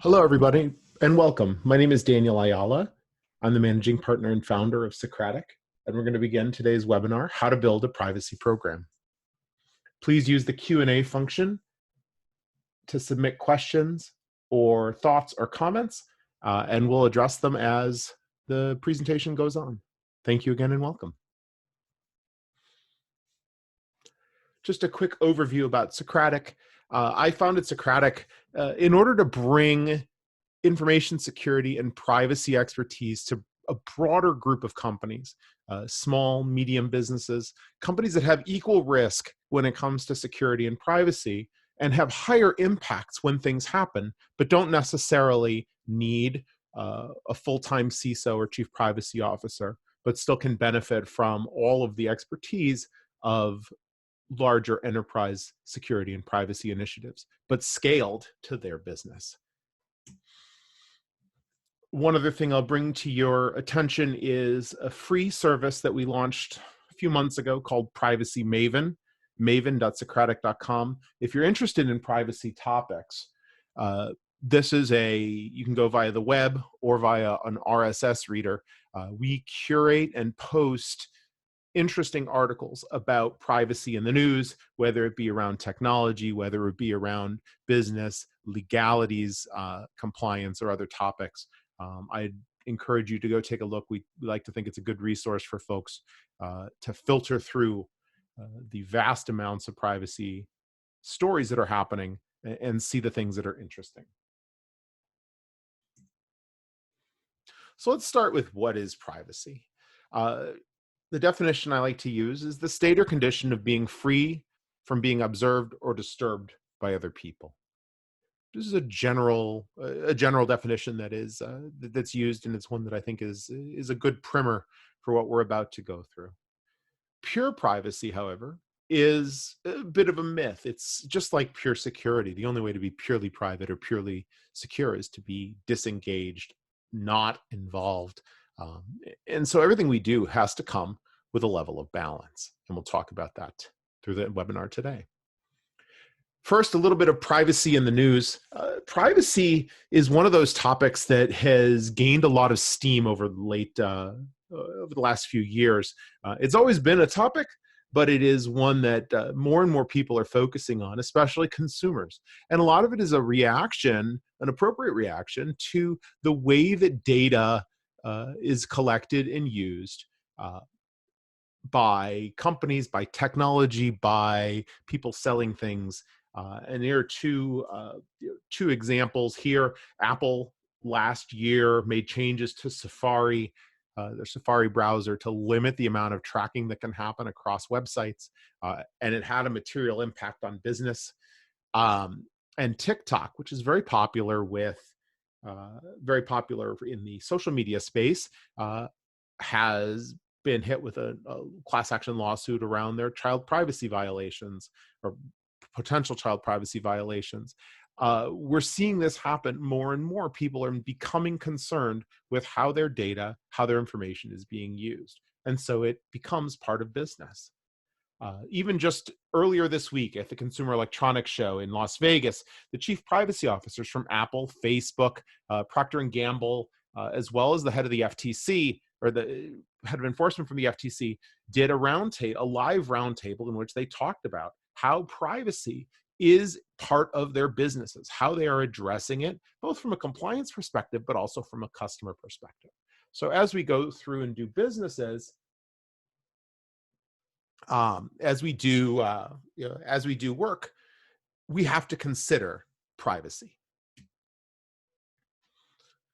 Hello, everybody, and welcome. My name is Daniel Ayala. I'm the managing partner and founder of Secratic, and we're going to begin today's webinar, How to Build a Privacy Program. Please use the Q&A function to submit questions or thoughts or comments, and we'll address them as the presentation goes on. Thank you again and welcome. Just a quick overview about Secratic. I founded Secratic in order to bring information security and privacy expertise to a broader group of companies, small, medium businesses, companies that have equal risk when it comes to security and privacy and have higher impacts when things happen, but don't necessarily need a full-time CISO or chief privacy officer, but still can benefit from all of the expertise of larger enterprise security and privacy initiatives, but scaled to their business. One other thing I'll bring to your attention is a free service that we launched a few months ago called Privacy Maven, maven.secratic.com. If you're interested in privacy topics, you can go via the web or via an RSS reader. We curate and post interesting articles about privacy in the news, whether it be around technology, whether it be around business, legalities, compliance, or other topics. I'd encourage you to go take a look. We like to think it's a good resource for folks to filter through the vast amounts of privacy stories that are happening and see the things that are interesting. So let's start with what is privacy. The definition I like to use is the state or condition of being free from being observed or disturbed by other people. This is a general definition that is that's used, and it's one that I think is a good primer for what we're about to go through. Pure privacy, however, is a bit of a myth. It's just like pure security. The only way to be purely private or purely secure is to be disengaged, not involved. And so everything we do has to come with a level of balance. And we'll talk about that through the webinar today. First, a little bit of privacy in the news. Privacy is one of those topics that has gained a lot of steam over the last few years. It's always been a topic, but it is one that more and more people are focusing on, especially consumers. And a lot of it is a reaction, an appropriate reaction to the way that data is collected and used by companies, by technology, by people selling things. And there are two examples here. Apple last year made changes to Safari, their Safari browser, to limit the amount of tracking that can happen across websites, and it had a material impact on business. And TikTok, which is very popular in the social media space, has been hit with a class action lawsuit around their child privacy violations or potential child privacy violations. We're seeing this happen more and more. People are becoming concerned with how their data, how their information is being used. And so it becomes part of business. Even just earlier this week at the Consumer Electronics Show in Las Vegas, the chief privacy officers from Apple, Facebook, Procter & Gamble, as well as the head of the FTC, or the head of enforcement from the FTC, did a live roundtable in which they talked about how privacy is part of their businesses, how they are addressing it, both from a compliance perspective, but also from a customer perspective. So as we go through and do businesses, as we do work, we have to consider privacy.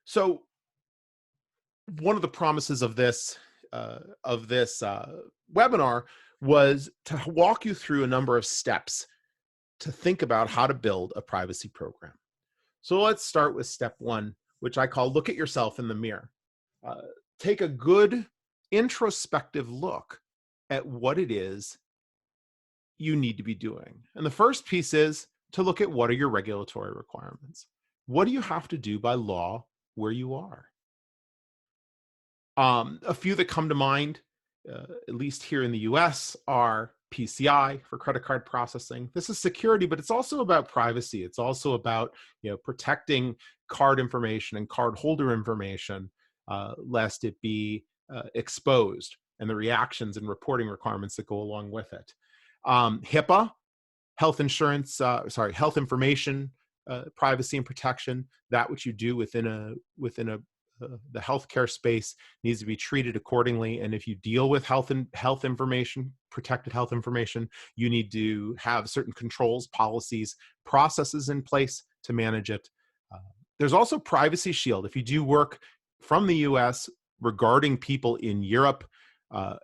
So one of the promises of this webinar was to walk you through a number of steps to think about how to build a privacy program. So let's start with step one, which I call look at yourself in the mirror. Take a good introspective look at what it is you need to be doing. And the first piece is to look at what are your regulatory requirements. What do you have to do by law where you are? A few that come to mind, at least here in the US, are PCI for credit card processing. This is security, but it's also about privacy. It's also about protecting card information and card holder information, lest it be exposed, and the reactions and reporting requirements that go along with it. HIPAA, health insurance, health information, privacy and protection. That which you do within the healthcare space needs to be treated accordingly. And if you deal with health information, protected health information, you need to have certain controls, policies, processes in place to manage it. There's also Privacy Shield. If you do work from the US regarding people in Europe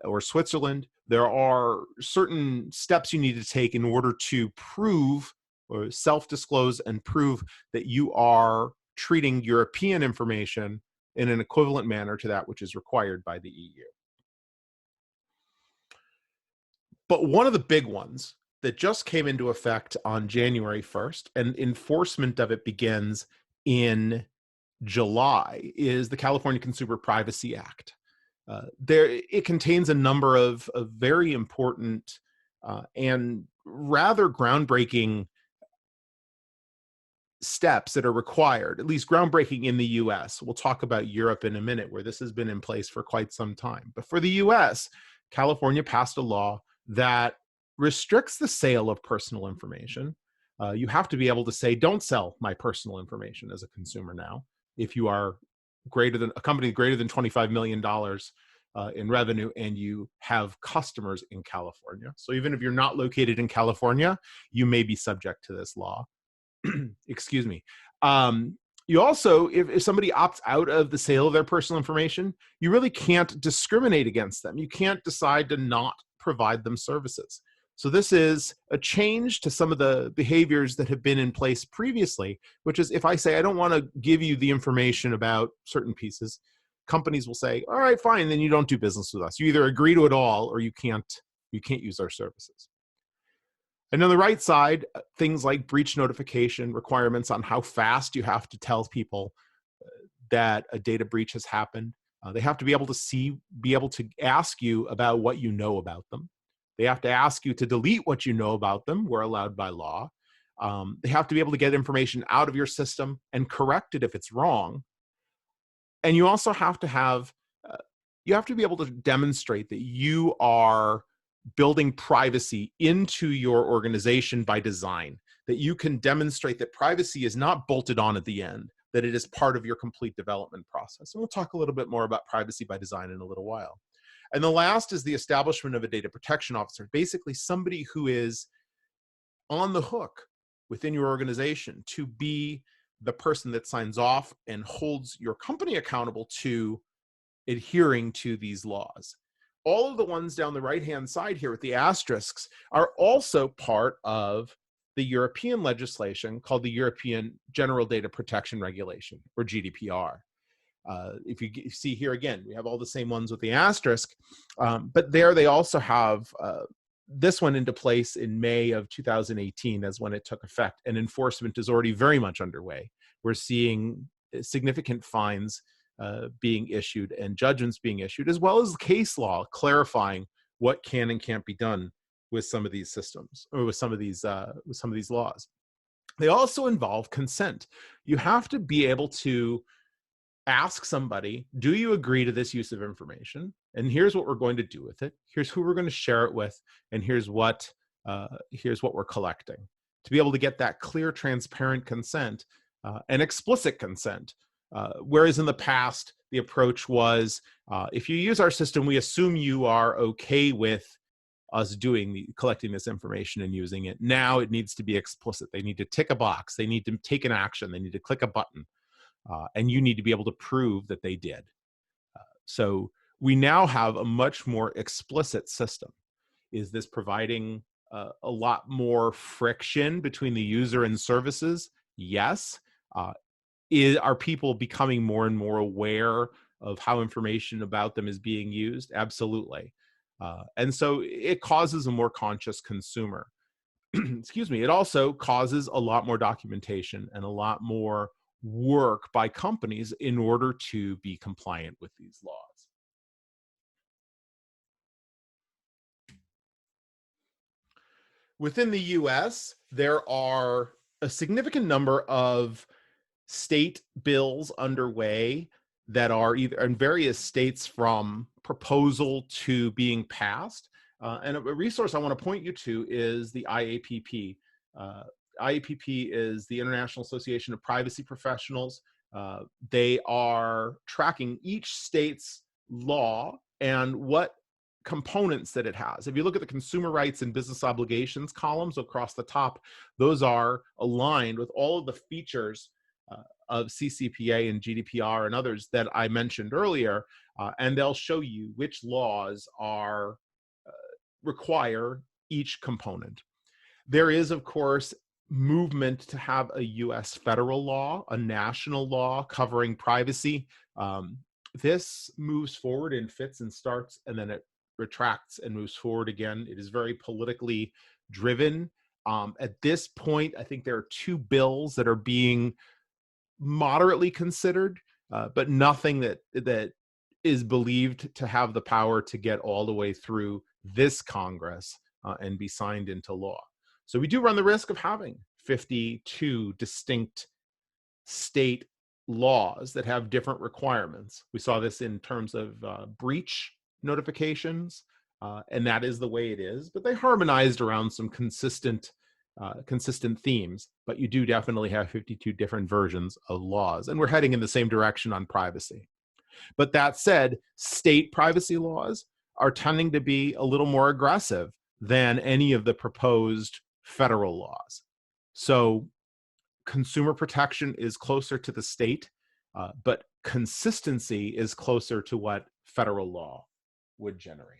or Switzerland, there are certain steps you need to take in order to prove or self-disclose and prove that you are treating European information in an equivalent manner to that which is required by the EU. But one of the big ones that just came into effect on January 1st, and enforcement of it begins in July, is the California Consumer Privacy Act. It contains a number of very important and rather groundbreaking steps that are required, at least groundbreaking in the US. We'll talk about Europe in a minute, where this has been in place for quite some time. But for the US, California passed a law that restricts the sale of personal information. You have to be able to say, don't sell my personal information as a consumer now, if you are a company greater than $25 million in revenue and you have customers in California. So even if you're not located in California, you may be subject to this law. Excuse me. You also, if somebody opts out of the sale of their personal information, you really can't discriminate against them. You can't decide to not provide them services. So this is a change to some of the behaviors that have been in place previously, which is, if I say I don't want to give you the information about certain pieces, companies will say, all right, fine, then you don't do business with us. You either agree to it all or you can't use our services. And on the right side, things like breach notification requirements on how fast you have to tell people that a data breach has happened. They have to be able to ask you about what you know about them. They have to ask you to delete what you know about them. We're allowed by law. They have to be able to get information out of your system and correct it if it's wrong. And you also have to be able to demonstrate that you are building privacy into your organization by design, that you can demonstrate that privacy is not bolted on at the end, that it is part of your complete development process. And we'll talk a little bit more about privacy by design in a little while. And the last is the establishment of a data protection officer, basically somebody who is on the hook within your organization to be the person that signs off and holds your company accountable to adhering to these laws. All of the ones down the right-hand side here with the asterisks are also part of the European legislation called the European General Data Protection Regulation, or GDPR. If you see here again, we have all the same ones with the asterisk, but there they also have this one into place in May of 2018 as when it took effect, and enforcement is already very much underway. We're seeing significant fines being issued and judgments being issued, as well as case law clarifying what can and can't be done with some of these systems, or with some of these laws. They also involve consent. You have to be able to ask somebody, do you agree to this use of information? And here's what we're going to do with it. Here's who we're going to share it with, and here's what we're collecting. To be able to get that clear, transparent consent and explicit consent. Whereas in the past, the approach was, if you use our system, we assume you are okay with us collecting this information and using it. Now it needs to be explicit. They need to tick a box. They need to take an action. They need to click a button. And you need to be able to prove that they did. So we now have a much more explicit system. Is this providing a lot more friction between the user and services? Yes. Are people becoming more and more aware of how information about them is being used? Absolutely. And so it causes a more conscious consumer. Excuse me. It also causes a lot more documentation and a lot more work by companies in order to be compliant with these laws. Within the US, there are a significant number of state bills underway that are either in various states from proposal to being passed. And a resource I want to point you to is the IAPP. Uh, IAPP is the International Association of Privacy Professionals. They are tracking each state's law and what components that it has. If you look at the consumer rights and business obligations columns across the top, those are aligned with all of the features of CCPA and GDPR and others that I mentioned earlier, and they'll show you which laws are require each component. There is, of course, movement to have a US federal law, a national law covering privacy. This moves forward and fits and starts, and then it retracts and moves forward again. It is very politically driven. At this point, I think there are two bills that are being moderately considered, but nothing that is believed to have the power to get all the way through this Congress and be signed into law. So we do run the risk of having 52 distinct state laws that have different requirements. We saw this in terms of breach notifications, and that is the way it is, but they harmonized around some consistent themes, but you do definitely have 52 different versions of laws, and we're heading in the same direction on privacy. But that said, state privacy laws are tending to be a little more aggressive than any of the proposed federal laws. So consumer protection is closer to the state, but consistency is closer to what federal law would generate.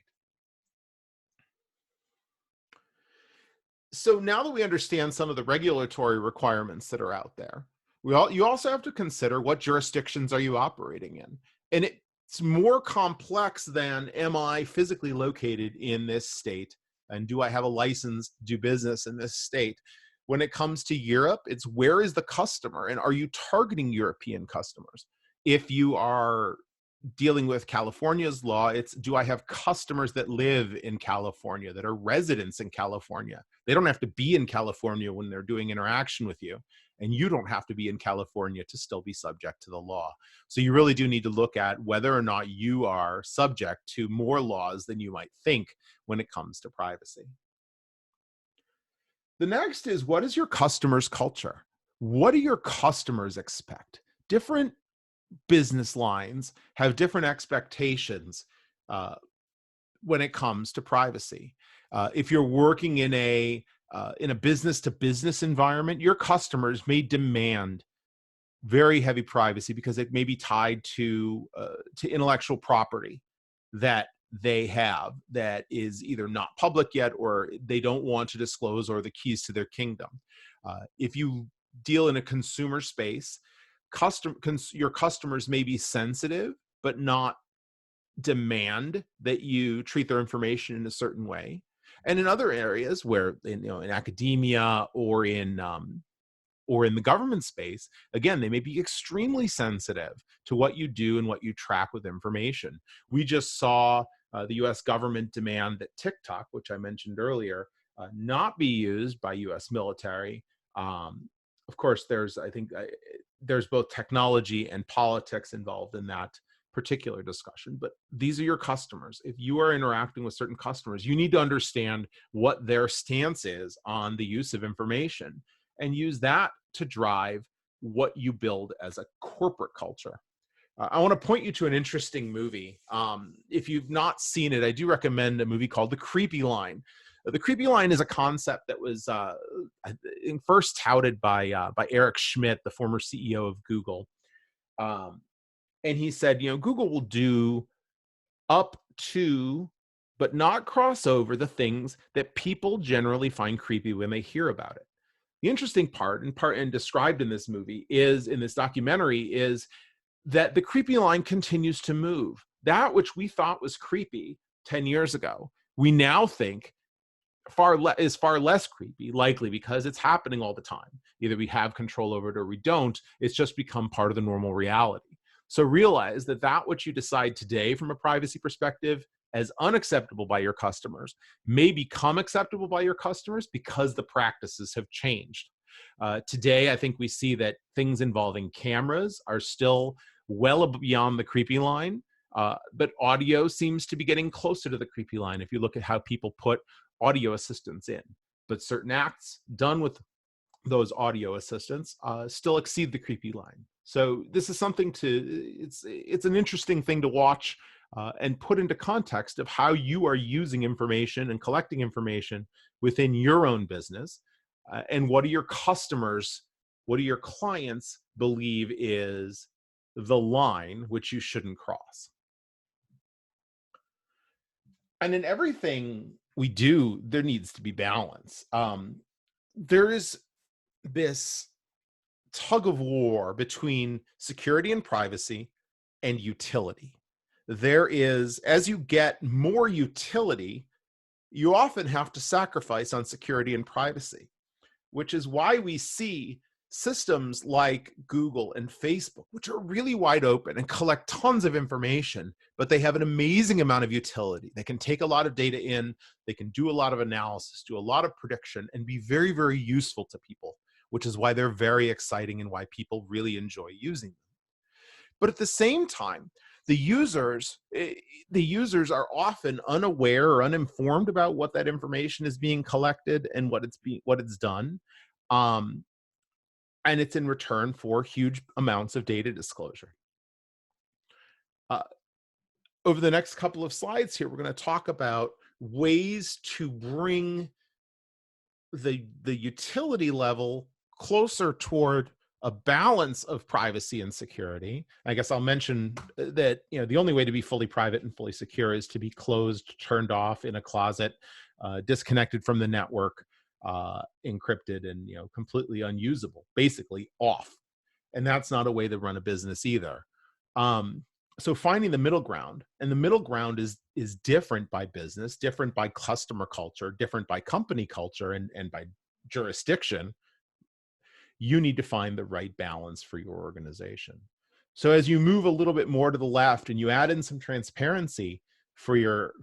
So now that we understand some of the regulatory requirements that are out there, you also have to consider what jurisdictions are you operating in. And it's more complex than, am I physically located in this state? And do I have a license to do business in this state? When it comes to Europe, it's where is the customer? And are you targeting European customers? If you are dealing with California's law, it's, do I have customers that live in California, that are residents in California? They don't have to be in California when they're doing interaction with you, and you don't have to be in California to still be subject to the law. So you really do need to look at whether or not you are subject to more laws than you might think when it comes to privacy. The next is, what is your customer's culture? What do your customers expect? Different business lines have different expectations when it comes to privacy. If you're working in a business-to-business environment, your customers may demand very heavy privacy because it may be tied to intellectual property that they have that is either not public yet, or they don't want to disclose, or the keys to their kingdom. If you deal in a consumer space, your customers may be sensitive, but not demand that you treat their information in a certain way. And in other areas where, in academia or in the government space, again, they may be extremely sensitive to what you do and what you track with information. We just saw the US government demand that TikTok, which I mentioned earlier, not be used by US military. Of course, there's both technology and politics involved in that particular discussion, but these are your customers. If you are interacting with certain customers, you need to understand what their stance is on the use of information and use that to drive what you build as a corporate culture. I want to point you to an interesting movie. If you've not seen it, I do recommend a movie called The Creepy Line. The creepy line is a concept that was first touted by Eric Schmidt, the former CEO of Google. And he said, Google will do up to, but not cross over, the things that people generally find creepy when they hear about it. The interesting part, and described in this movie, in this documentary, is that the creepy line continues to move. That which we thought was creepy 10 years ago, we now think is far less creepy, likely because it's happening all the time. Either we have control over it or we don't. It's just become part of the normal reality. So realize that which you decide today from a privacy perspective as unacceptable by your customers may become acceptable by your customers because the practices have changed. Today, I think we see that things involving cameras are still well beyond the creepy line, but audio seems to be getting closer to the creepy line if you look at how people put audio assistants in. But certain acts done with those audio assistants still exceed the creepy line. So this is something it's an interesting thing to watch and put into context of how you are using information and collecting information within your own business. And what do your customers, what do your clients believe is the line which you shouldn't cross? And in everything we do, there needs to be balance. There is this tug of war between security and privacy and utility. There is, as you get more utility, you often have to sacrifice on security and privacy, which is why we see systems like Google and Facebook, which are really wide open and collect tons of information, but they have an amazing amount of utility. They can take a lot of data in, they can do a lot of analysis, do a lot of prediction, and be very, very useful to people, which is why they're very exciting and why people really enjoy using them. But at the same time, the users are often unaware or uninformed about what that information is being collected and what it's done. And it's in return for huge amounts of data disclosure. Over the next couple of slides here, we're going to talk about ways to bring the utility level closer toward a balance of privacy and security. I guess I'll mention that the only way to be fully private and fully secure is to be closed, turned off in a closet, disconnected from the network, encrypted, and completely unusable, basically off. And that's not a way to run a business either. So finding the middle ground, and the middle ground is different by business, different by customer culture, different by company culture, and by jurisdiction. You need to find the right balance for your organization. So as you move a little bit more to the left and you add in some transparency for your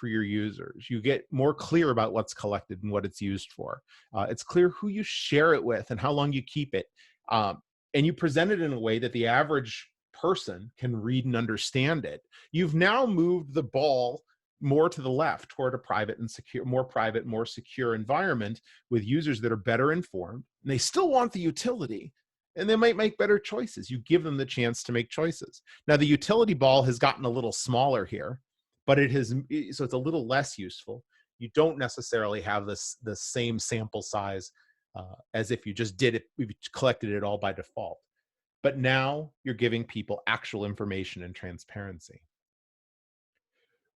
users, you get more clear about what's collected and what it's used for. It's clear who you share it with and how long you keep it. And you present it in a way that the average person can read and understand it. You've now moved the ball more to the left toward a private and secure, more secure environment with users that are better informed, and they still want the utility, and they might make better choices. You give them the chance to make choices. Now, the utility ball has gotten a little smaller here, but so it's a little less useful. You don't necessarily have the same sample size as if you just we collected it all by default. But now you're giving people actual information and transparency.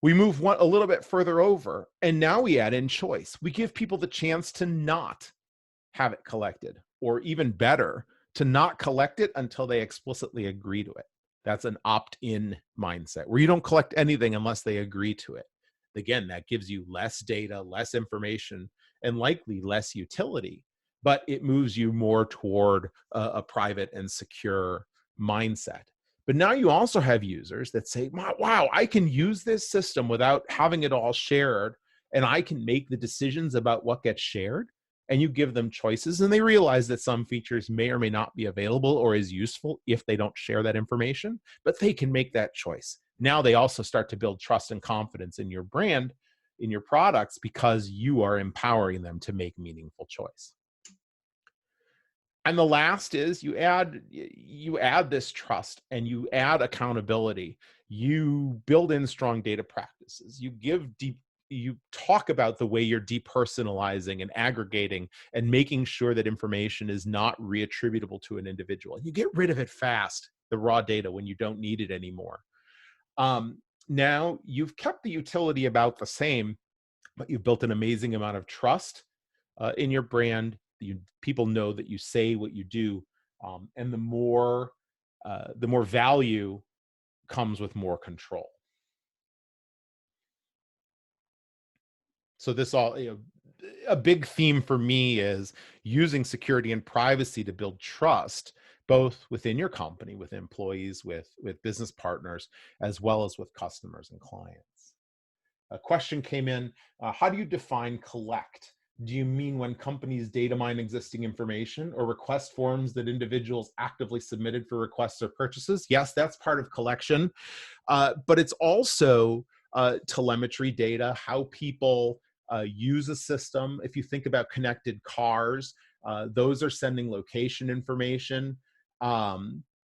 We move a little bit further over, and now we add in choice. We give people the chance to not have it collected, or even better, to not collect it until they explicitly agree to it. That's an opt-in mindset, where you don't collect anything unless they agree to it. Again, that gives you less data, less information, and likely less utility, but it moves you more toward a private and secure mindset. But now you also have users that say, wow, I can use this system without having it all shared, and I can make the decisions about what gets shared. And you give them choices, and they realize that some features may or may not be available or is useful if they don't share that information, but they can make that choice. Now they also start to build trust and confidence in your brand, in your products, because you are empowering them to make meaningful choice. And the last is you add this trust, and you add accountability. You build in strong data practices. You talk about the way you're depersonalizing and aggregating and making sure that information is not reattributable to an individual. You get rid of it fast, the raw data, when you don't need it anymore. Now you've kept the utility about the same, but you've built an amazing amount of trust in your brand. People know that you say what you do, and the more value comes with more control. So this all, a big theme for me is using security and privacy to build trust, both within your company, with employees, with business partners, as well as with customers and clients. A question came in, how do you define collect? Do you mean when companies data mine existing information or request forms that individuals actively submitted for requests or purchases? Yes, that's part of collection. But it's also telemetry data, how people use a system. If you think about connected cars, those are sending location information.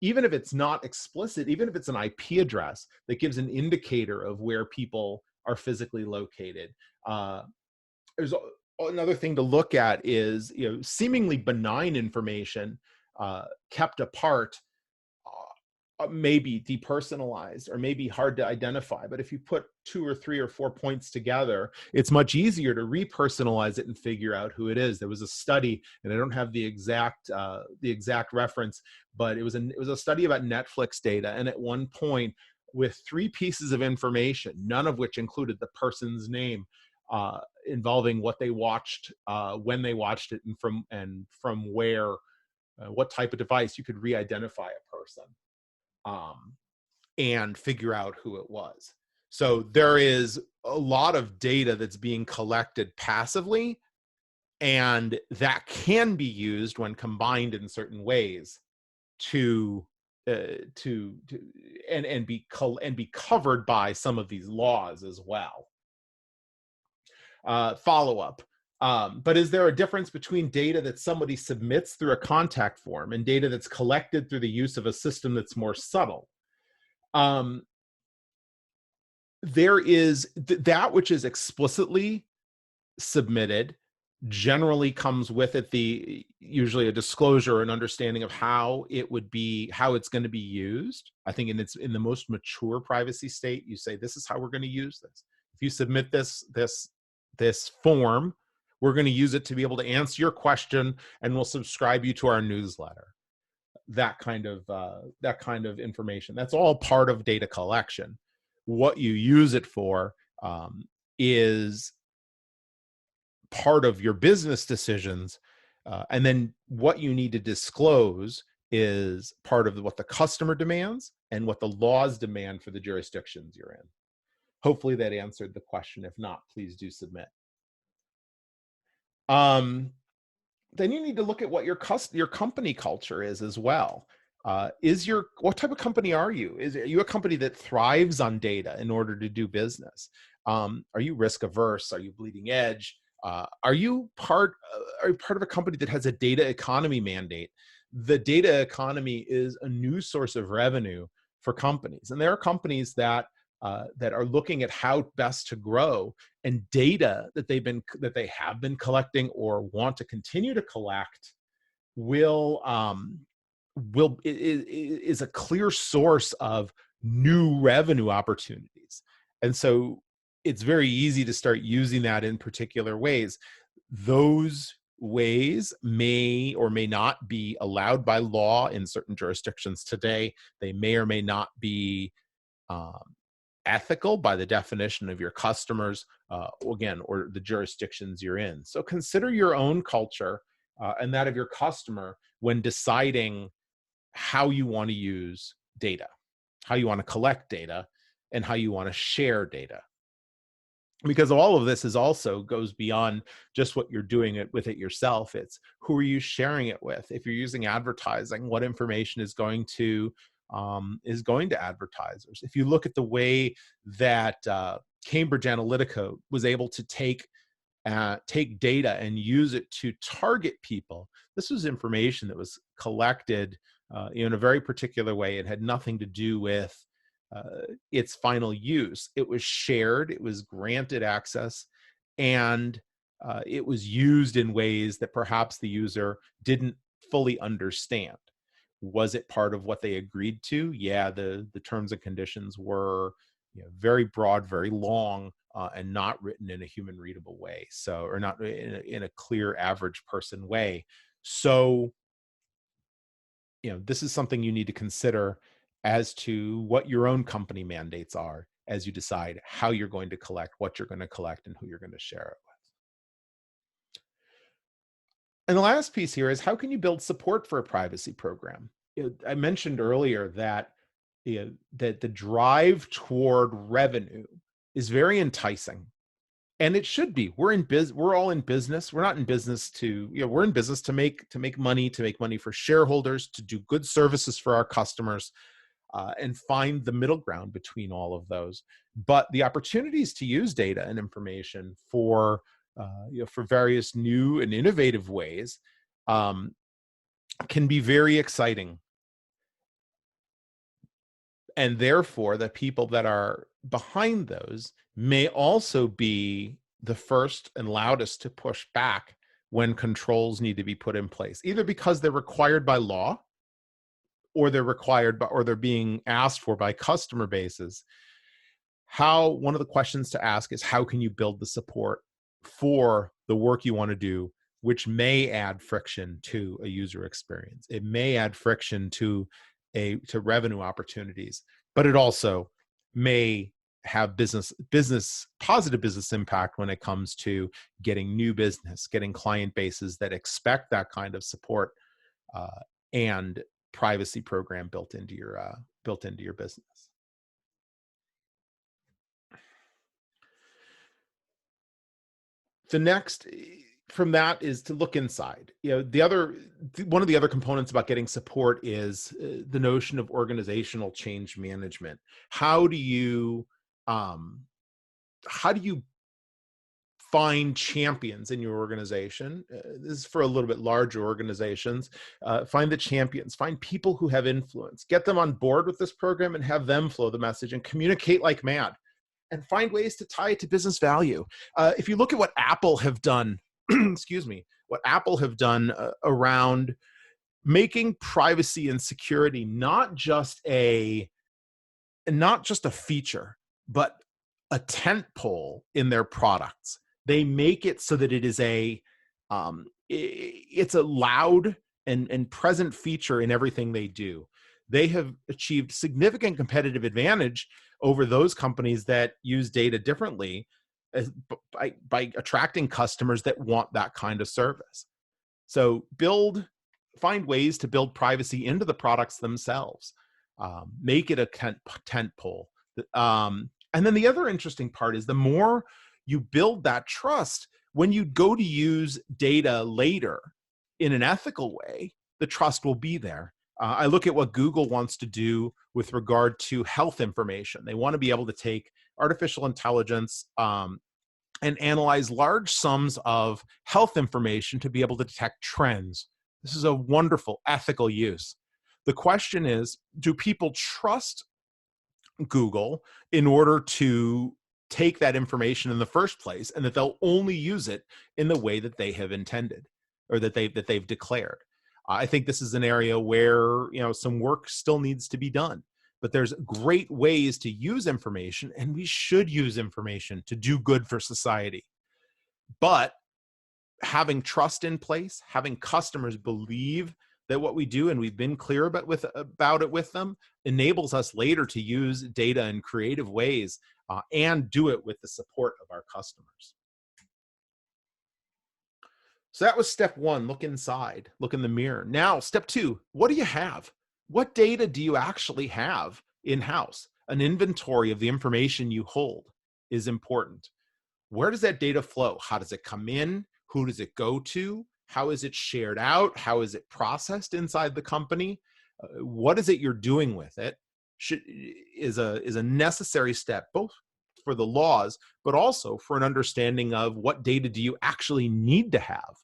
Even if it's not explicit, even if it's an IP address that gives an indicator of where people are physically located. There's another thing to look at is, seemingly benign information kept apart may be depersonalized or may be hard to identify. But if you put 2 or 3 or 4 points together, it's much easier to repersonalize it and figure out who it is. There was a study, and I don't have the exact reference, but it was a study about Netflix data. And at one point, with 3 pieces of information, none of which included the person's name, involving what they watched, when they watched it, and from where, what type of device, you could re-identify a person. And figure out who it was. So there is a lot of data that's being collected passively, and that can be used when combined in certain ways to be covered by some of these laws as well. Follow-up. But is there a difference between data that somebody submits through a contact form and data that's collected through the use of a system that's more subtle? There is that which is explicitly submitted generally comes with it usually a disclosure, an understanding of how it's going to be used. I think in the most mature privacy state, you say, this is how we're going to use this. If you submit this form, we're going to use it to be able to answer your question, and we'll subscribe you to our newsletter. That kind of information. That's all part of data collection. What you use it for is part of your business decisions, and then what you need to disclose is part of what the customer demands and what the laws demand for the jurisdictions you're in. Hopefully that answered the question. If not, please do submit. Then you need to look at what your company culture is as well. What type of company are you? Are you a company that thrives on data in order to do business? Are you risk averse? Are you bleeding edge? Are you part of a company that has a data economy mandate? The data economy is a new source of revenue for companies, and there are companies that are looking at how best to grow, and data that they have been collecting or want to continue to collect is a clear source of new revenue opportunities. And so it's very easy to start using that in particular ways. Those ways may or may not be allowed by law in certain jurisdictions today. They may or may not be ethical by the definition of your customers, or the jurisdictions you're in. So consider your own culture and that of your customer when deciding how you want to use data, how you want to collect data, and how you want to share data. Because all of this also goes beyond just what you're doing with it yourself. It's who are you sharing it with? If you're using advertising, what information is going to advertisers? If you look at the way that Cambridge Analytica was able to take data and use it to target people, this was information that was collected in a very particular way. It had nothing to do with its final use. It was shared, it was granted access, and it was used in ways that perhaps the user didn't fully understand. Was it part of what they agreed to? Yeah, the terms and conditions were very broad, very long, and not written in a human readable way. So, or not in a clear average person way. So, this is something you need to consider as to what your own company mandates are as you decide how you're going to collect, what you're going to collect, and who you're going to share it with. And the last piece here is, how can you build support for a privacy program? I mentioned earlier that that the drive toward revenue is very enticing. And it should be. We're all in business. We're not in business to, we're in business to make money for shareholders, to do good services for our customers, and find the middle ground between all of those. But the opportunities to use data and information for for various new and innovative ways um, can be very exciting. And therefore, the people that are behind those may also be the first and loudest to push back when controls need to be put in place, either because they're required by law, or they're being asked for by customer bases. One of the questions to ask is, how can you build the support for the work you want to do, which may add friction to a user experience? It may add friction to revenue opportunities, but it also may have positive business impact when it comes to getting new business, getting client bases that expect that kind of support, and privacy program built into your business. The next from that is to look inside. One of the other components about getting support is the notion of organizational change management. How do you find champions in your organization? This is for a little bit larger organizations. Find the champions, find people who have influence, get them on board with this program and have them flow the message and communicate like mad, and find ways to tie it to business value. If you look at what Apple have done, excuse me, what Apple have done around making privacy and security not just a feature, but a tent pole in their products. They make it so that it is it's a loud and present feature in everything they do. They have achieved significant competitive advantage over those companies that use data differently, by attracting customers that want that kind of service. So find ways to build privacy into the products themselves. Make it a tent pole. And then the other interesting part is, the more you build that trust, when you go to use data later in an ethical way, the trust will be there. I look at what Google wants to do with regard to health information. They want to be able to take artificial intelligence and analyze large sums of health information to be able to detect trends. This is a wonderful ethical use. The question is, do people trust Google in order to take that information in the first place, and that they'll only use it in the way that they have intended, or that they've declared? I think this is an area where some work still needs to be done, but there's great ways to use information, and we should use information to do good for society. But having trust in place, having customers believe that what we do, and we've been clear about it with them, enables us later to use data in creative ways, and do it with the support of our customers. So that was step one: look inside, look in the mirror. Now, step two, what do you have? What data do you actually have in-house? An inventory of the information you hold is important. Where does that data flow? How does it come in? Who does it go to? How is it shared out? How is it processed inside the company? What is it you're doing with it? Is a necessary step, both for the laws, but also for an understanding of what data do you actually need to have.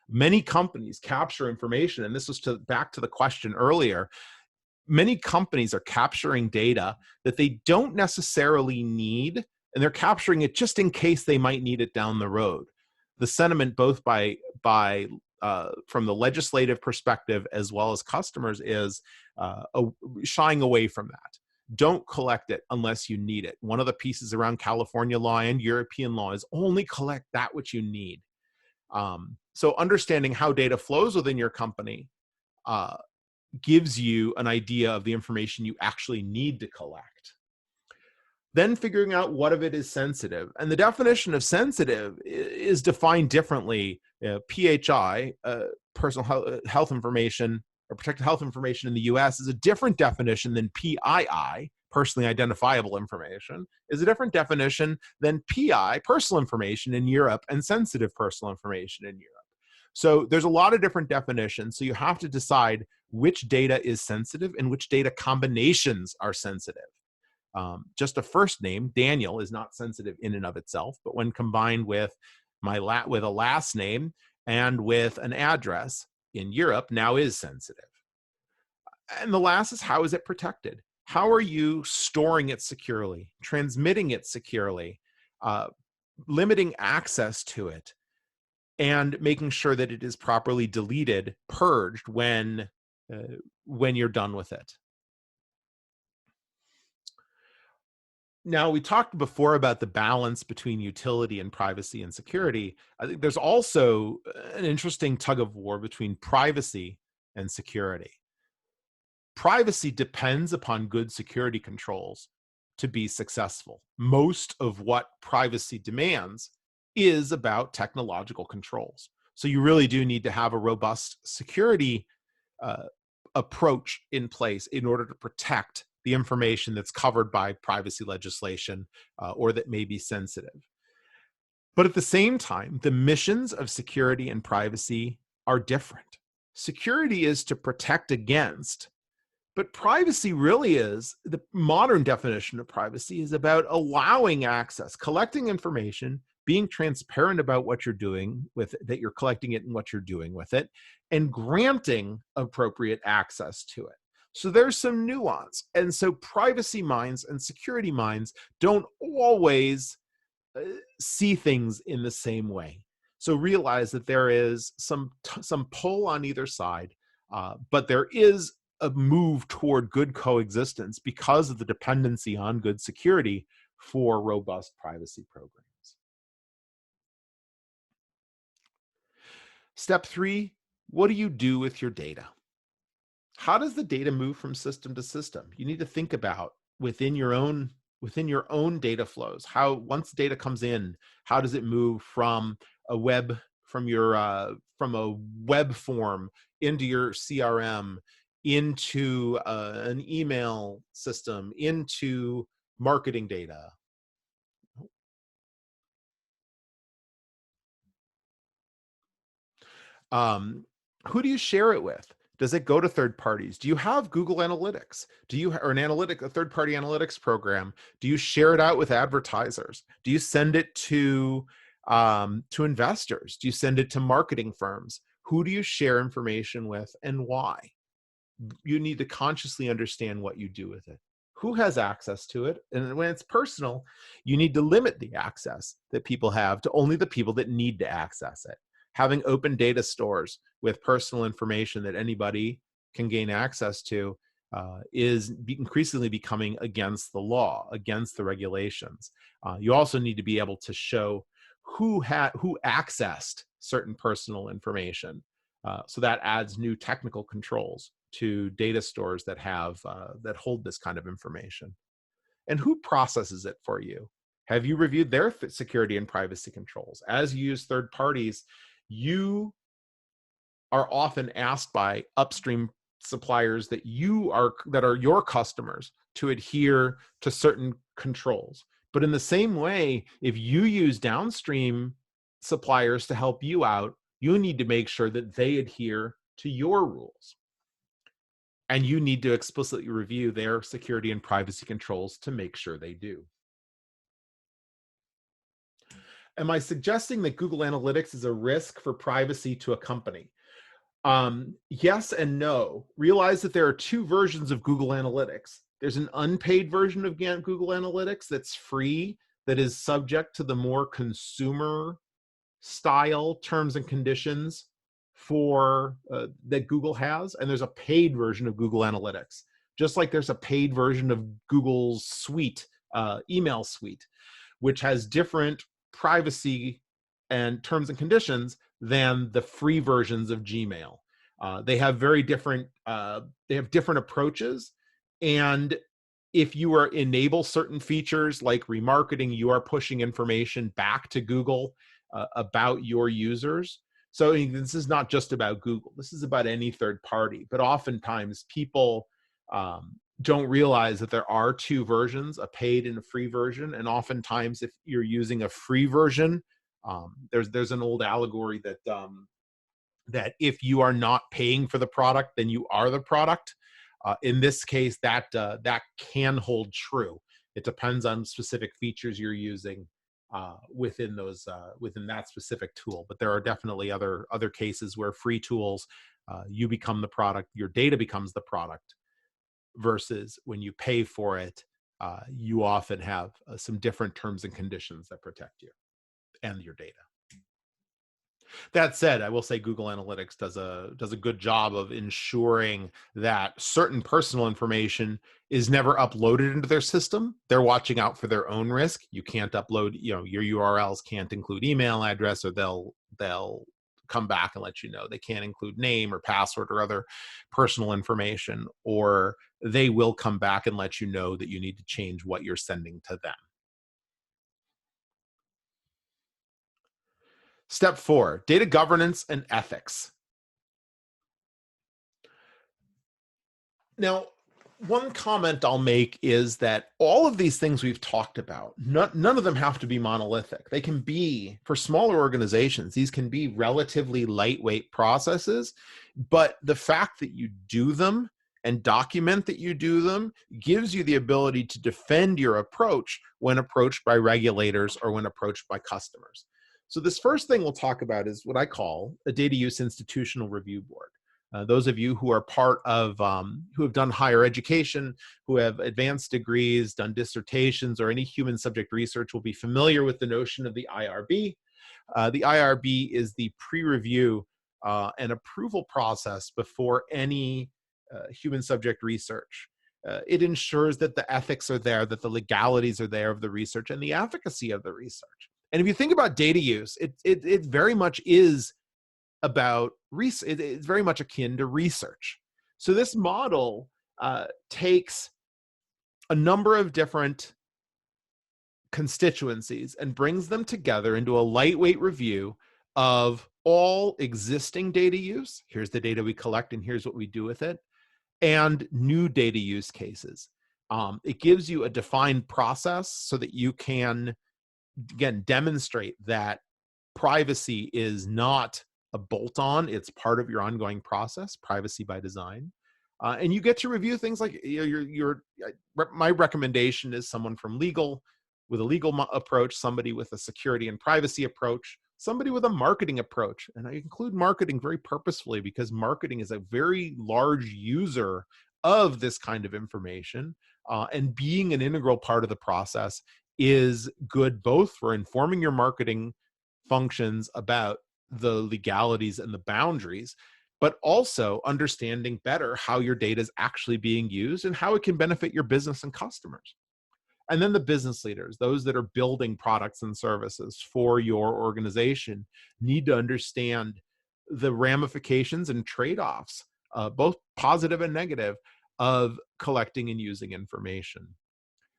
Many companies capture information, and this was back to the question earlier. Many companies are capturing data that they don't necessarily need, and they're capturing it just in case they might need it down the road. The sentiment, both from the legislative perspective as well as customers, is shying away from that. Don't collect it unless you need it. One of the pieces around California law and European law is only collect that which you need. So understanding how data flows within your company gives you an idea of the information you actually need to collect. Then figuring out what of it is sensitive. And the definition of sensitive is defined differently. PHI, personal health information, or protected health information in the US, is a different definition than PII, personally identifiable information, is a different definition than PI, personal information in Europe, and sensitive personal information in Europe. So there's a lot of different definitions. So you have to decide which data is sensitive and which data combinations are sensitive. Just a first name, Daniel, is not sensitive in and of itself, but when combined with with a last name and with an address in Europe, now is sensitive. And the last is, how is it protected? How are you storing it securely, transmitting it securely, uh, limiting access to it, and making sure that it is properly deleted, purged when you're done with it. Now, we talked before about the balance between utility and privacy and security. I think there's also an interesting tug of war between privacy and security. Privacy depends upon good security controls to be successful. Most of what privacy demands is about technological controls. So you really do need to have a robust security approach in place in order to protect the information that's covered by privacy legislation or that may be sensitive. But at the same time, the missions of security and privacy are different. Security is to protect against, but privacy really is, the modern definition of privacy is about allowing access, collecting information, being transparent about what you're doing with it, that you're collecting it and what you're doing with it, and granting appropriate access to it. So there's some nuance. And so privacy minds and security minds don't always see things in the same way. So realize that there is some pull on either side, but there is a move toward good coexistence because of the dependency on good security for robust privacy programs. Step 3, what do you do with your data? How does the data move from system to system? You need to think about within your own data flows. How, once data comes in, how does it move from a web from a web form into your CRM, into an email system, into marketing data? Who do you share it with? Does it go to third parties? Do you have Google Analytics? Or a third-party analytics program? Do you share it out with advertisers? Do you send it to investors? Do you send it to marketing firms? Who do you share information with and why? You need to consciously understand what you do with it. Who has access to it? And when it's personal, you need to limit the access that people have to only the people that need to access it. Having open data stores with personal information that anybody can gain access to is increasingly becoming against the law, against the regulations. You also need to be able to show who accessed certain personal information. So that adds new technical controls to data stores that that hold this kind of information. And who processes it for you? Have you reviewed their security and privacy controls? As you use third parties, you are often asked by upstream suppliers that are your customers to adhere to certain controls. But in the same way, if you use downstream suppliers to help you out, you need to make sure that they adhere to your rules. And you need to explicitly review their security and privacy controls to make sure they do. Am I suggesting that Google Analytics is a risk for privacy to a company? Yes and no. Realize that there are two versions of Google Analytics. There's an unpaid version of Google Analytics that's free, that is subject to the more consumer style terms and conditions that Google has. And there's a paid version of Google Analytics, just like there's a paid version of Google's suite, email suite, which has different privacy and terms and conditions than the free versions of Gmail. They have different approaches. And if you enable certain features like remarketing, you are pushing information back to Google about your users. So this is not just about Google. This is about any third party. But oftentimes people don't realize that there are two versions, a paid and a free version. And oftentimes, if you're using a free version, there's an old allegory that if you are not paying for the product, then you are the product. In this case, that can hold true. It depends on specific features you're using within that specific tool. But there are definitely other cases where free tools, you become the product, your data becomes the product, versus when you pay for it, you often have some different terms and conditions that protect you and your data. That said, I will say Google Analytics does a good job of ensuring that certain personal information is never uploaded into their system. They're watching out for their own risk. You can't upload, your URLs can't include email address, or they'll come back and let you know. They can't include name or password or other personal information, or they will come back and let you know that you need to change what you're sending to them. Step 4, data governance and ethics. Now, one comment I'll make is that all of these things we've talked about, none of them have to be monolithic. They can be, for smaller organizations, these can be relatively lightweight processes, but the fact that you do them and document that you do them gives you the ability to defend your approach when approached by regulators or when approached by customers. So this first thing we'll talk about is what I call a data use institutional review board. Those of you who are part of, who have done higher education, who have advanced degrees, done dissertations, or any human subject research will be familiar with the notion of the IRB. The IRB is the pre-review and approval process before any human subject research. It ensures that the ethics are there, that the legalities are there of the research, and the efficacy of the research. And if you think about data use, it very much is about research. It's very much akin to research. So this model takes a number of different constituencies and brings them together into a lightweight review of all existing data use. Here's the data we collect and here's what we do with it, and new data use cases. It gives you a defined process so that you can, again, demonstrate that privacy is not a bolt-on, it's part of your ongoing process, privacy by design. And you get to review things like my recommendation is someone from legal with a legal approach, somebody with a security and privacy approach, somebody with a marketing approach. And I include marketing very purposefully because marketing is a very large user of this kind of information. And being an integral part of the process is good both for informing your marketing functions about the legalities and the boundaries, but also understanding better how your data is actually being used and how it can benefit your business and customers. And then the business leaders, those that are building products and services for your organization, need to understand the ramifications and trade-offs, both positive and negative, of collecting and using information.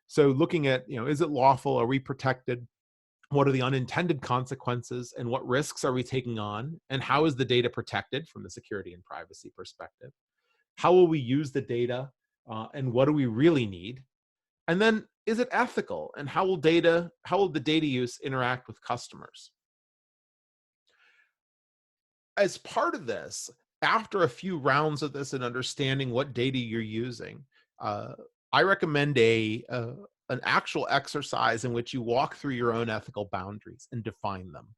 So looking at, is it lawful? Are we protected? What are the unintended consequences, and what risks are we taking on? And how is the data protected from the security and privacy perspective? How will we use the data, and what do we really need? And then, is it ethical? And how will the data use interact with customers? As part of this, after a few rounds of this and understanding what data you're using, I recommend an actual exercise in which you walk through your own ethical boundaries and define them.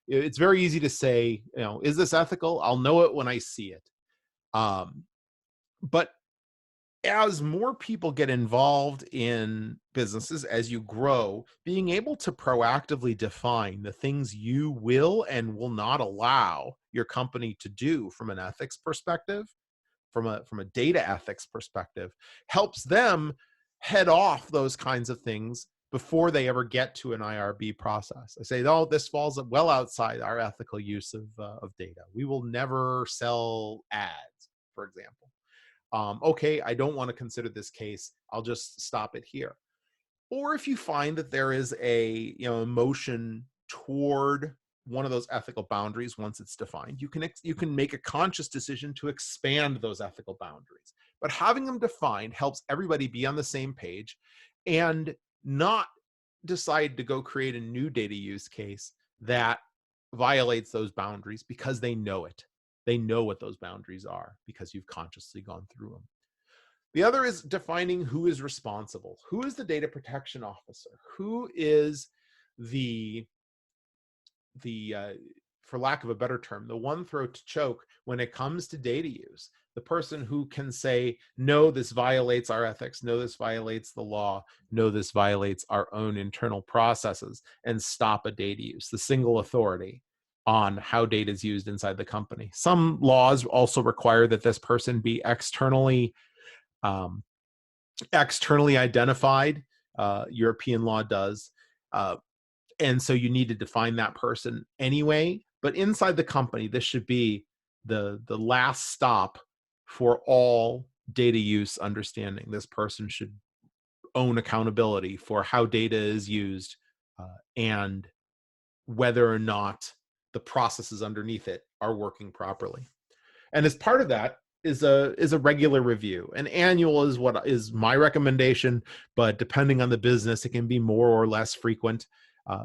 It's very easy to say, is this ethical? I'll know it when I see it. But as more people get involved in businesses, as you grow, being able to proactively define the things you will and will not allow your company to do from an ethics perspective, from a data ethics perspective, helps them head off those kinds of things before they ever get to an IRB process. I say, oh, this falls well outside our ethical use of data. We will never sell ads, for example. Okay, I don't want to consider this case. I'll just stop it here. Or if you find that there is a motion toward one of those ethical boundaries once it's defined, you can make a conscious decision to expand those ethical boundaries. But having them defined helps everybody be on the same page and not decide to go create a new data use case that violates those boundaries, because they know it. They know what those boundaries are because you've consciously gone through them. The other is defining who is responsible. Who is the data protection officer? Who is the for lack of a better term, the one throat to choke when it comes to data use? The person who can say, no, this violates our ethics, no, this violates the law, no, this violates our own internal processes, and stop a data use. The single authority on how data is used inside the company. Some laws also require that this person be externally identified. European law does. And so you need to define that person anyway. But inside the company, this should be the last stop for all data use understanding. This person should own accountability for how data is used and whether or not the processes underneath it are working properly. And as part of that is a regular review. An annual is what is my recommendation, but depending on the business, it can be more or less frequent.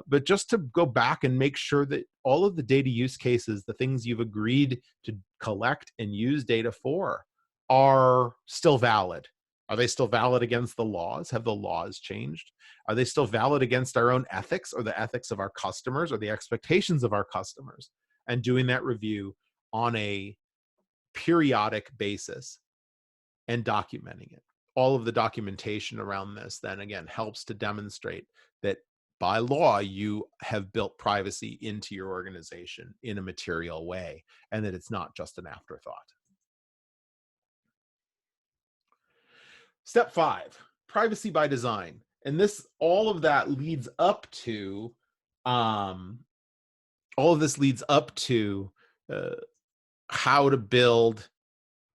But just to go back and make sure that all of the data use cases, the things you've agreed to collect and use data for, are still valid. Are they still valid against the laws? Have the laws changed? Are they still valid against our own ethics or the ethics of our customers or the expectations of our customers? And doing that review on a periodic basis and documenting it. All of the documentation around this then again helps to demonstrate that by law you have built privacy into your organization in a material way, and that it's not just an afterthought. Step 5, privacy by design. And this, all of that leads up to, how to build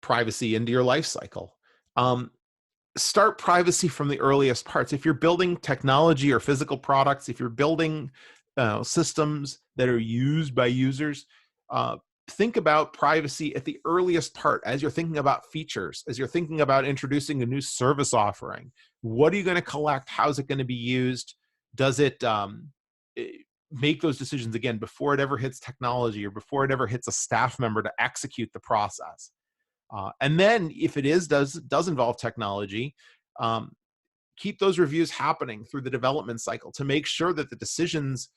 privacy into your life cycle. Start privacy from the earliest parts. If you're building technology or physical products, if you're building systems that are used by users, think about privacy at the earliest part as you're thinking about features, as you're thinking about introducing a new service offering. What are you going to collect? How's it going to be used? Does it make those decisions again before it ever hits technology or before it ever hits a staff member to execute the process? And then if it does involve technology, keep those reviews happening through the development cycle to make sure that the decisions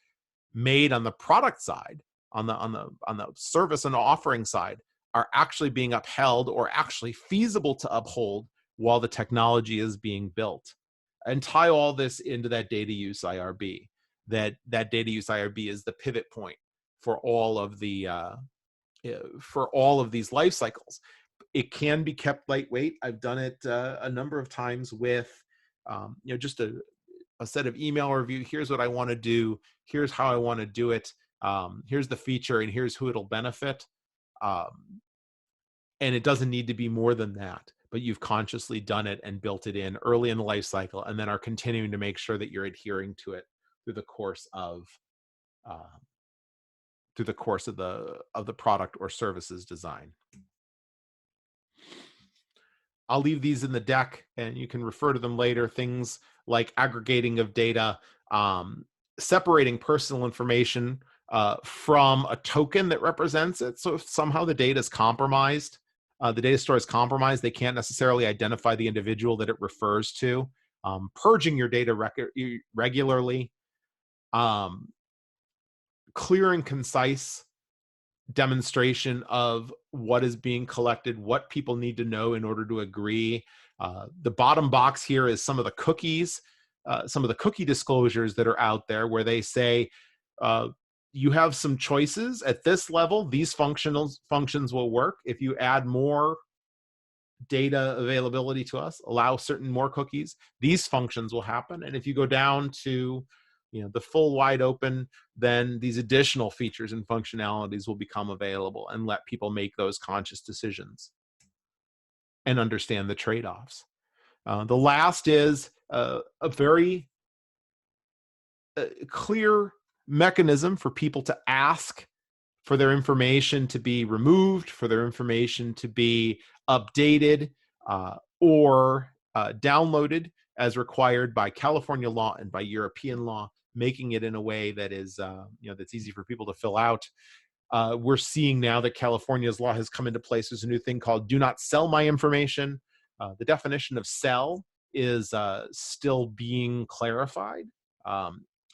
made on the product side, on the service and offering side, are actually being upheld or actually feasible to uphold while the technology is being built. And tie all this into that data use IRB. That data use IRB is the pivot point for all of the these life cycles. It can be kept lightweight. I've done it a number of times with just a set of email review. Here's what I want to do. Here's how I want to do it. Here's the feature, and here's who it'll benefit. And it doesn't need to be more than that, but you've consciously done it and built it in early in the life cycle, and then are continuing to make sure that you're adhering to it through the course of the product or services design. I'll leave these in the deck and you can refer to them later. Things like aggregating of data, separating personal information from a token that represents it. So if somehow the data is compromised, the data store is compromised, they can't necessarily identify the individual that it refers to. Purging your data regularly, clear and concise demonstration of what is being collected, what people need to know in order to agree. The bottom box here is some of the cookies, some of the cookie disclosures that are out there where they say, you have some choices at this level, these functions will work. If you add more data availability to us, allow certain more cookies, these functions will happen. And if you go down to the full wide open, then these additional features and functionalities will become available, and let people make those conscious decisions and understand the trade-offs. The last is a very clear mechanism for people to ask for their information to be removed, for their information to be updated, or downloaded as required by California law and by European law, making it in a way that is, that's easy for people to fill out. We're seeing now that California's law has come into place. There's a new thing called "Do Not Sell My Information." The definition of "sell" is still being clarified,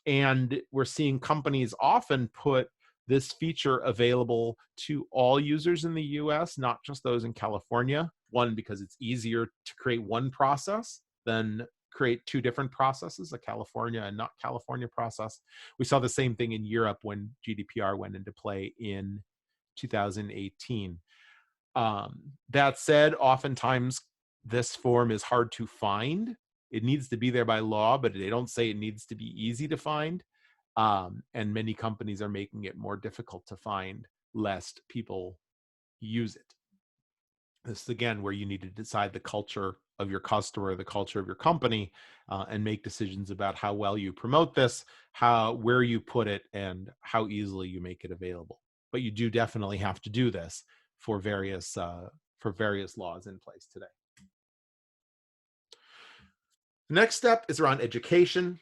and we're seeing companies often put this feature available to all users in the US, not just those in California. One, because it's easier to create one process than create two different processes, a California and not California process. We saw the same thing in Europe when GDPR went into play in 2018. That said, oftentimes this form is hard to find. It needs to be there by law, but they don't say it needs to be easy to find. And many companies are making it more difficult to find, lest people use it. This is, again, where you need to decide the culture of your customer, the culture of your company, and make decisions about how well you promote this, where you put it, and how easily you make it available. But you do definitely have to do this for various laws in place today. The next step is around education.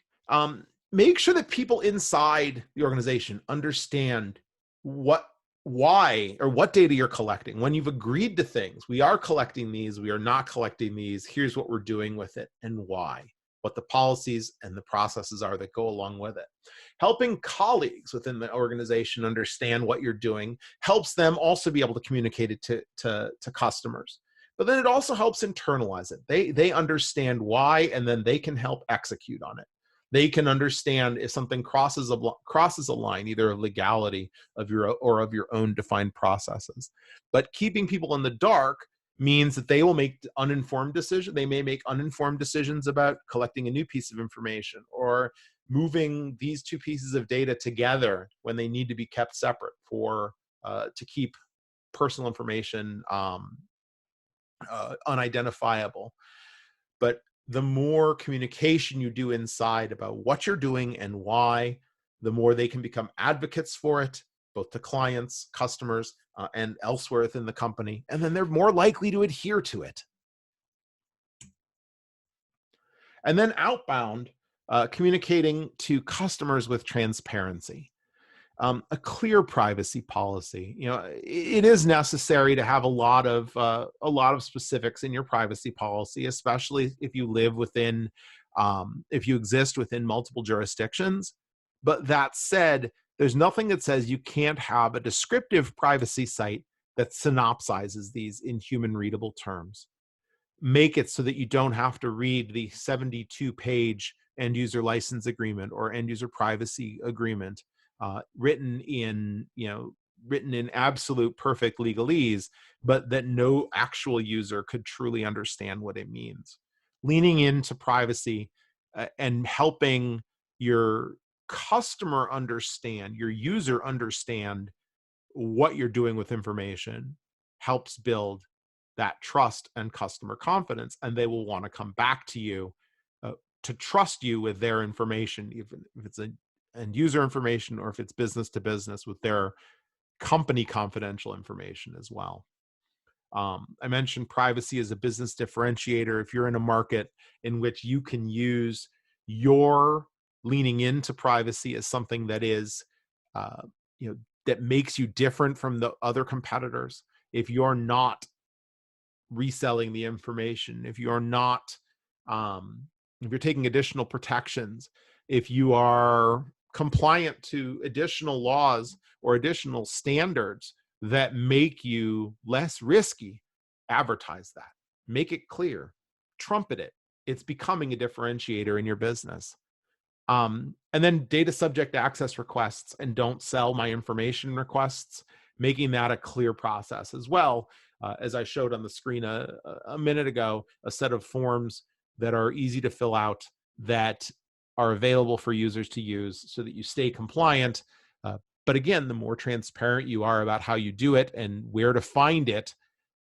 Make sure that people inside the organization understand why or what data you're collecting. When you've agreed to things, we are collecting these, we are not collecting these, here's what we're doing with it and why, what the policies and the processes are that go along with it. Helping colleagues within the organization understand what you're doing helps them also be able to communicate it to customers. But then it also helps internalize it. They understand why, and then they can help execute on it. They can understand if something crosses a line, either of legality of your own defined processes. But keeping people in the dark means that they will make uninformed decisions. They may make uninformed decisions about collecting a new piece of information or moving these two pieces of data together when they need to be kept separate to keep personal information unidentifiable. But the more communication you do inside about what you're doing and why, the more they can become advocates for it, both to clients, customers, and elsewhere within the company. And then they're more likely to adhere to it. And then outbound, communicating to customers with transparency. A clear privacy policy. It is necessary to have a lot of specifics in your privacy policy, especially if you live within, if you exist within multiple jurisdictions. But that said, there's nothing that says you can't have a descriptive privacy site that synopsizes these in human readable terms. Make it so that you don't have to read the 72-page end user license agreement or end user privacy agreement. Written in absolute perfect legalese, but that no actual user could truly understand what it means. Leaning into privacy and helping your customer understand, your user understand what you're doing with information helps build that trust and customer confidence, and they will want to come back to you to trust you with their information, even if it's end user information or if it's business to business with their company confidential information as well. I mentioned privacy as a business differentiator. If you're in a market in which you can use your leaning into privacy as something that is, that makes you different from the other competitors, if you're not reselling the information, if you're not, if you're taking additional protections, if you are compliant to additional laws or additional standards that make you less risky, advertise that. Make it clear. Trumpet it. It's becoming a differentiator in your business. And then data subject access requests and don't sell my information requests, making that a clear process as well. As I showed on the screen a minute ago, a set of forms that are easy to fill out that are available for users to use so that you stay compliant. But again, the more transparent you are about how you do it and where to find it,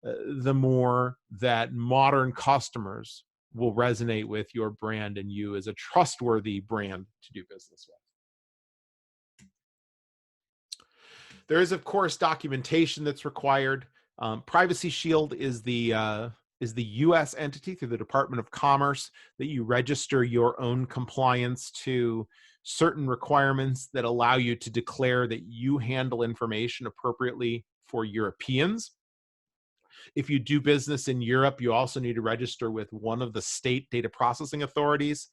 the more that modern customers will resonate with your brand and you as a trustworthy brand to do business with. There is, of course, documentation that's required. Privacy Shield is the is the US entity through the Department of Commerce that you register your own compliance to certain requirements that allow you to declare that you handle information appropriately for Europeans. If you do business in Europe, you also need to register with one of the state data processing authorities,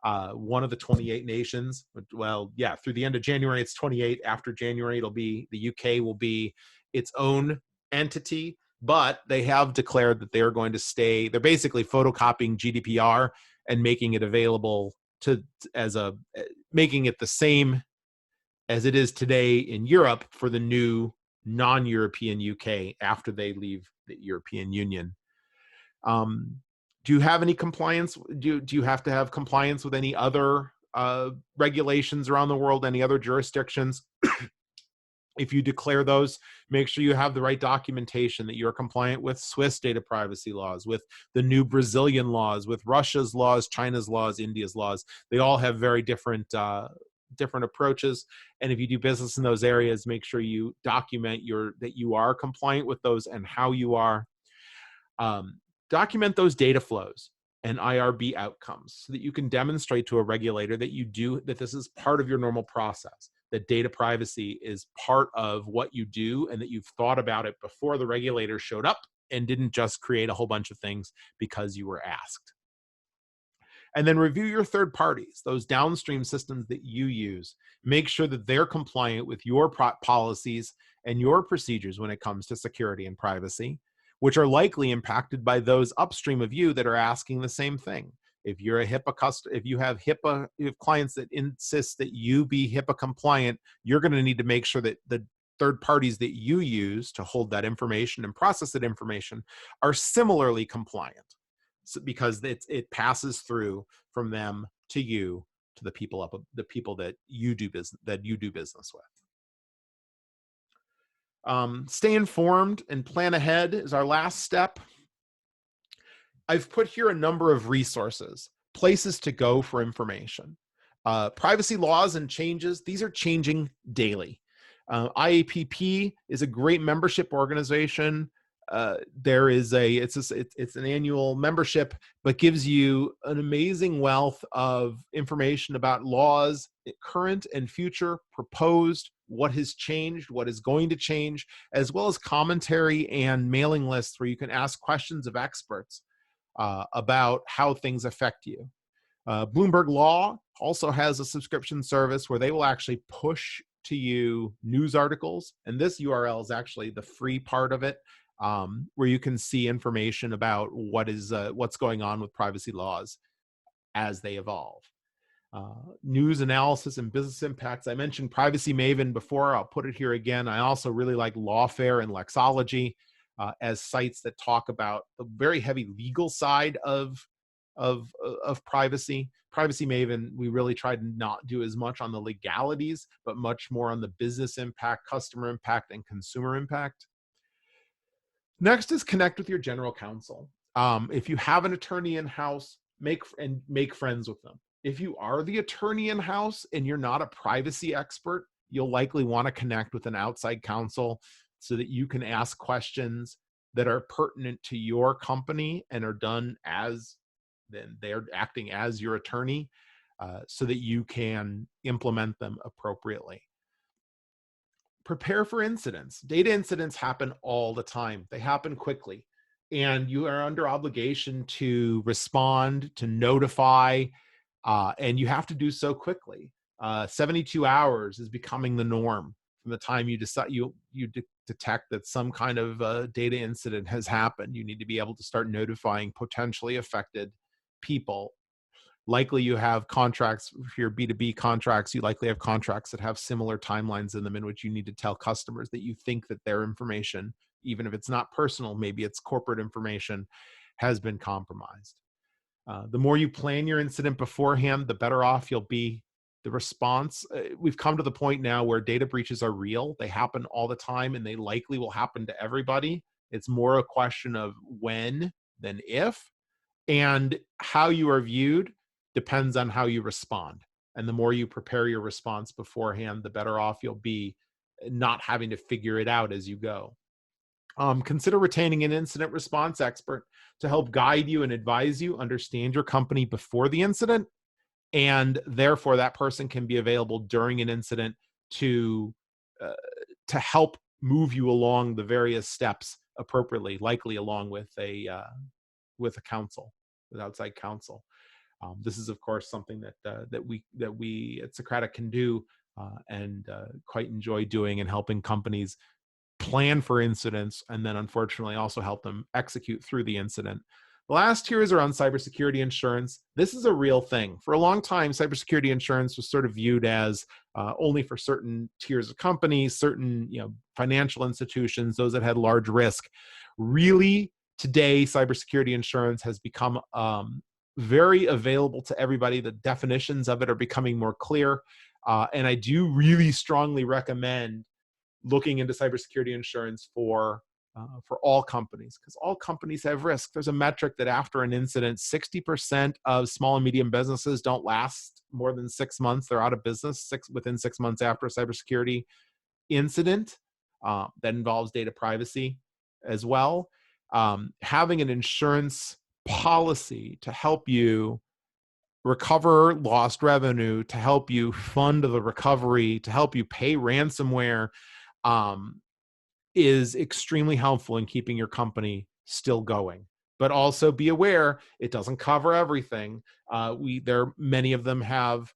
one of the 28 nations. Well, yeah, through the end of January, it's 28. After January, it'll be the UK will be its own entity, but they have declared that they are going to stay. They're basically photocopying GDPR and making it available to making it the same as it is today in Europe for the new non-European UK after they leave the European Union. Do you have any compliance? Do you have to have compliance with any other regulations around the world, any other jurisdictions? If you declare those, make sure you have the right documentation, that you're compliant with Swiss data privacy laws, with the new Brazilian laws, with Russia's laws, China's laws, India's laws. They all have very different approaches. And if you do business in those areas, make sure you document that you are compliant with those and how you are. Document those data flows and IRB outcomes so that you can demonstrate to a regulator that this is part of your normal process, that data privacy is part of what you do, and that you've thought about it before the regulator showed up and didn't just create a whole bunch of things because you were asked. And then review your third parties, those downstream systems that you use. Make sure that they're compliant with your policies and your procedures when it comes to security and privacy, which are likely impacted by those upstream of you that are asking the same thing. If you're a HIPAA if you have clients that insist that you be HIPAA compliant, you're going to need to make sure that the third parties that you use to hold that information and process that information are similarly compliant, because it passes through from them to you to the people that you do business with. Stay informed and plan ahead is our last step. I've put here a number of resources, places to go for information. Privacy laws and changes, these are changing daily. IAPP is a great membership organization. It's an annual membership, but gives you an amazing wealth of information about laws, current and future, proposed, what has changed, what is going to change, as well as commentary and mailing lists where you can ask questions of experts about how things affect you. Bloomberg Law also has a subscription service where they will actually push to you news articles, and this URL is actually the free part of it, where you can see information about what's going on with privacy laws as they evolve. News analysis and business impacts. I mentioned Privacy Maven before. I'll put it here again. I also really like Lawfare and Lexology as sites that talk about the very heavy legal side of privacy. Privacy Maven, we really tried to not do as much on the legalities, but much more on the business impact, customer impact, and consumer impact. Next is connect with your general counsel. If you have an attorney in-house, make friends with them. If you are the attorney in-house and you're not a privacy expert, you'll likely want to connect with an outside counsel so that you can ask questions that are pertinent to your company and are done then they're acting as your attorney, so that you can implement them appropriately. Prepare for incidents. Data incidents happen all the time. They happen quickly, and you are under obligation to respond, to notify, and you have to do so quickly. 72 hours is becoming the norm from the time you decide you detect that some kind of data incident has happened. You need to be able to start notifying potentially affected people. Likely you have contracts, if you're B2B contracts, you likely have contracts that have similar timelines in them in which you need to tell customers that you think that their information, even if it's not personal, maybe it's corporate information, has been compromised. The more you plan your incident beforehand, the better off you'll be. The response, we've come to the point now where data breaches are real. They happen all the time, and they likely will happen to everybody. It's more a question of when than if, and how you are viewed depends on how you respond. And the more you prepare your response beforehand, the better off you'll be not having to figure it out as you go. Consider retaining an incident response expert to help guide you and advise you, understand your company before the incident, and therefore that person can be available during an incident to uh, to help move you along the various steps appropriately, likely along with a counsel, with outside counsel. This is, of course, something that we at Secratic can do and quite enjoy doing, and helping companies plan for incidents, and then unfortunately also help them execute through the incident. The last tier is around cybersecurity insurance. This is a real thing. For a long time, cybersecurity insurance was sort of viewed as only for certain tiers of companies, certain financial institutions, those that had large risk. Really, today, cybersecurity insurance has become very available to everybody. The definitions of it are becoming more clear, and I do really strongly recommend looking into cybersecurity insurance for all companies, because all companies have risk. There's a metric that after an incident, 60% of small and medium businesses don't last more than 6 months. They're out of business within 6 months after a cybersecurity incident that involves data privacy as well. Having an insurance policy to help you recover lost revenue, to help you fund the recovery, to help you pay ransomware, is extremely helpful in keeping your company still going. But also be aware, it doesn't cover everything. Many of them have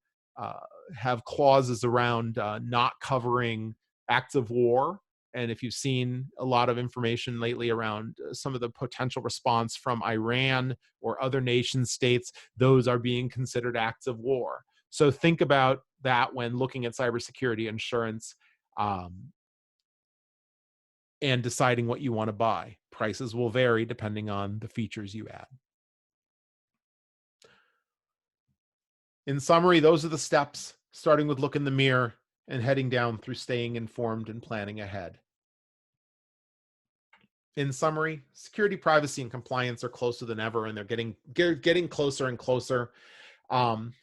clauses around not covering acts of war. And if you've seen a lot of information lately around some of the potential response from Iran or other nation states, those are being considered acts of war. So think about that when looking at cybersecurity insurance. And deciding what you want to buy. Prices will vary depending on the features you add. In summary, those are the steps, starting with look in the mirror and heading down through staying informed and planning ahead. In summary, security, privacy, and compliance are closer than ever, and they're getting closer and closer.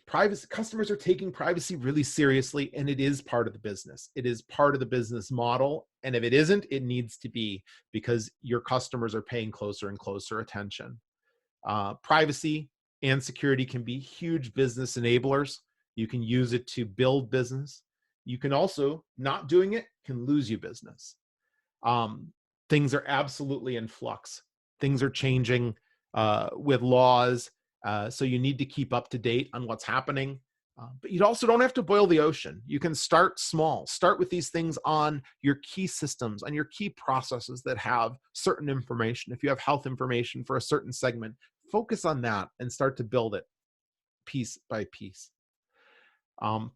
Privacy, customers are taking privacy really seriously, and it is part of the business. It is part of the business model, and if it isn't, it needs to be, because your customers are paying closer and closer attention. Privacy and security can be huge business enablers. You can use it to build business. You can also, not doing it can lose you business. Things are absolutely in flux. Things are changing with laws. So you need to keep up to date on what's happening. But you also don't have to boil the ocean. You can start small. Start with these things on your key systems, on your key processes that have certain information. If you have health information for a certain segment, focus on that and start to build it piece by piece.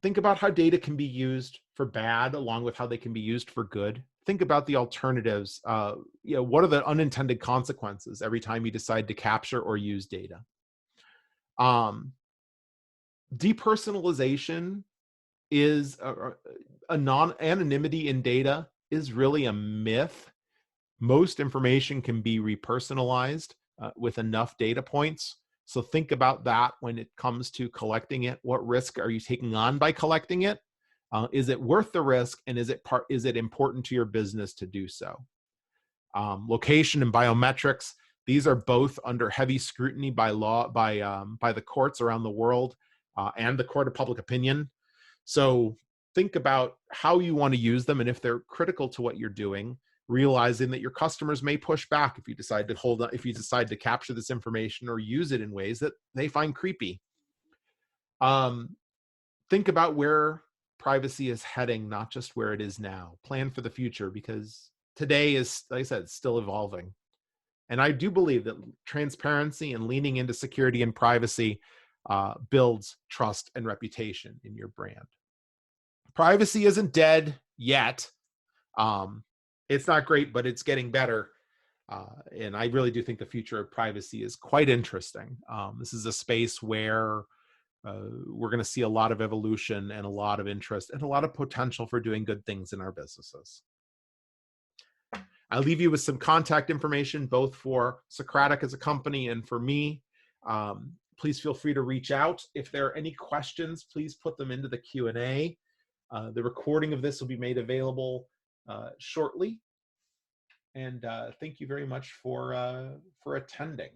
Think about how data can be used for bad along with how they can be used for good. Think about the alternatives. What are the unintended consequences every time you decide to capture or use data? Depersonalization is anonymity in data is really a myth. Most information can be repersonalized with enough data points. So think about that when it comes to collecting it. What risk are you taking on by collecting it? Is it worth the risk, and is it important to your business to do so? Location and biometrics, these are both under heavy scrutiny by the courts around the world and the court of public opinion. So think about how you want to use them, and if they're critical to what you're doing, realizing that your customers may push back if you decide to capture this information or use it in ways that they find creepy. Think about where privacy is heading, not just where it is now. Plan for the future, because today is, like I said, still evolving. And I do believe that transparency and leaning into security and privacy builds trust and reputation in your brand. Privacy isn't dead yet. It's not great, but it's getting better. And I really do think the future of privacy is quite interesting. This is a space where we're going to see a lot of evolution and a lot of interest and a lot of potential for doing good things in our businesses. I'll leave you with some contact information, both for Secratic as a company and for me. Please feel free to reach out. If there are any questions, please put them into the Q&A. The recording of this will be made available shortly. And thank you very much for attending.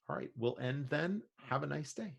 All right, we'll end then. Have a nice day.